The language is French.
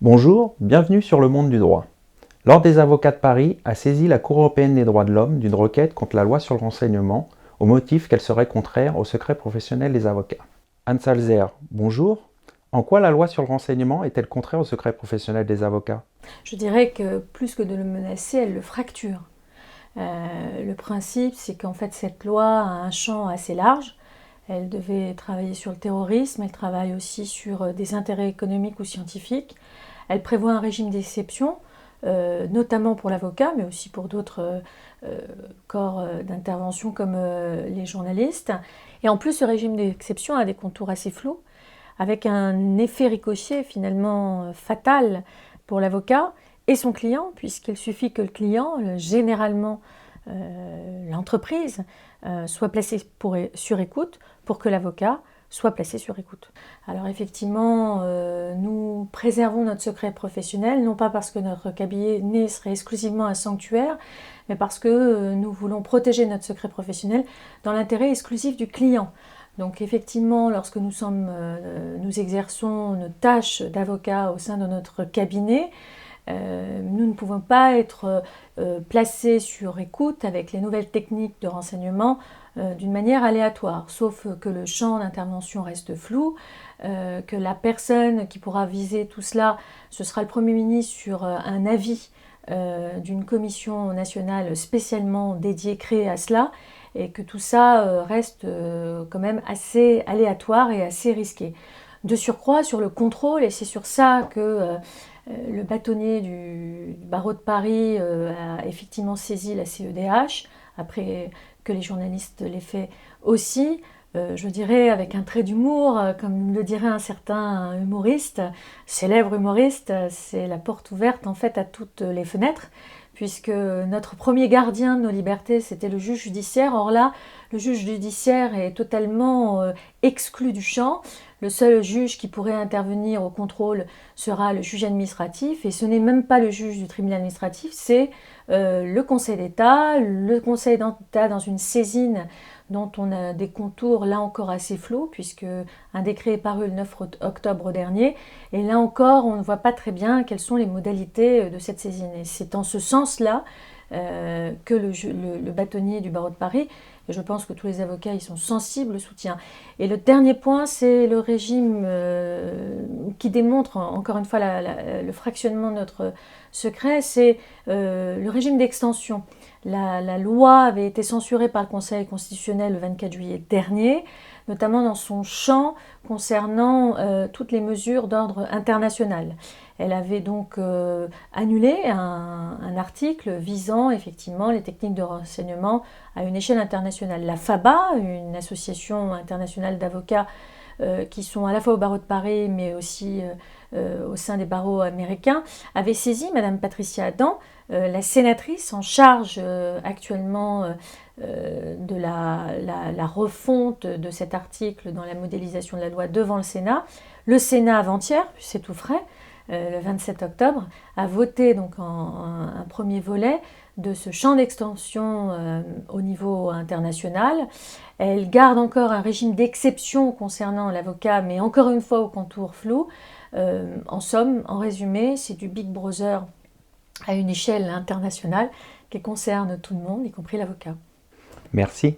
Bonjour, bienvenue sur Le Monde du droit. L'Ordre des avocats de Paris a saisi la Cour européenne des droits de l'homme d'une requête contre la loi sur le renseignement au motif qu'elle serait contraire au secret professionnel des avocats. Anne Salzer, bonjour. En quoi la loi sur le renseignement est-elle contraire au secret professionnel des avocats? Je dirais que plus que de le menacer, elle le fracture. Le principe, c'est qu'en fait, cette loi a un champ assez large. Elle devait travailler sur le terrorisme, elle travaille aussi sur des intérêts économiques ou scientifiques. Elle prévoit un régime d'exception, notamment pour l'avocat, mais aussi pour d'autres corps d'intervention comme les journalistes. Et en plus, ce régime d'exception a des contours assez flous, avec un effet ricochet finalement fatal pour l'avocat et son client, puisqu'il suffit que le client, généralement l'entreprise, soit placé sur écoute pour que l'avocat soit placé sur écoute. Alors effectivement, nous préservons notre secret professionnel, non pas parce que notre cabinet serait exclusivement un sanctuaire, mais parce que nous voulons protéger notre secret professionnel dans l'intérêt exclusif du client. Donc effectivement, lorsque nous exerçons nos tâches d'avocat au sein de notre cabinet, nous ne pouvons pas être placés sur écoute avec les nouvelles techniques de renseignement d'une manière aléatoire, sauf que le champ d'intervention reste flou, que la personne qui pourra viser tout cela, ce sera le Premier ministre sur un avis d'une commission nationale spécialement dédiée, créée à cela, et que tout ça reste quand même assez aléatoire et assez risqué. De surcroît, sur le contrôle, et c'est sur ça que le bâtonnier du barreau de Paris a effectivement saisi la CEDH, après que les journalistes l'aient fait aussi, je dirais avec un trait d'humour, comme le dirait un certain humoriste, célèbre humoriste, c'est la porte ouverte en fait à toutes les fenêtres, puisque notre premier gardien de nos libertés, c'était le juge judiciaire. Or là, le juge judiciaire est totalement exclu du champ. Le seul juge qui pourrait intervenir au contrôle sera le juge administratif, et ce n'est même pas le juge du tribunal administratif, c'est le Conseil d'État. Le Conseil d'État, dans une saisine dont on a des contours là encore assez flous, puisque un décret est paru le 9 octobre dernier, et là encore on ne voit pas très bien quelles sont les modalités de cette saisine. Et c'est en ce sens-là que le bâtonnier du barreau de Paris, et je pense que tous les avocats y sont sensibles, le soutien. Et le dernier point, c'est le régime qui démontre encore une fois le fractionnement de notre secret, c'est le régime d'extension. La loi avait été censurée par le Conseil constitutionnel le 24 juillet dernier, notamment dans son champ concernant toutes les mesures d'ordre international. Elle avait donc annulé un article visant effectivement les techniques de renseignement à une échelle internationale. La FABA, une association internationale d'avocats qui sont à la fois au barreau de Paris mais aussi au sein des barreaux américains, avait saisi Madame Patricia Adam, la sénatrice en charge actuellement de la refonte de cet article dans la modélisation de la loi devant le Sénat. Le Sénat avant-hier, c'est tout frais, le 27 octobre, a voté donc un premier volet de ce champ d'extension au niveau international. Elle garde encore un régime d'exception concernant l'avocat, mais encore une fois au contour flou. En somme, en résumé, c'est du Big Brother à une échelle internationale qui concerne tout le monde, y compris l'avocat. Merci.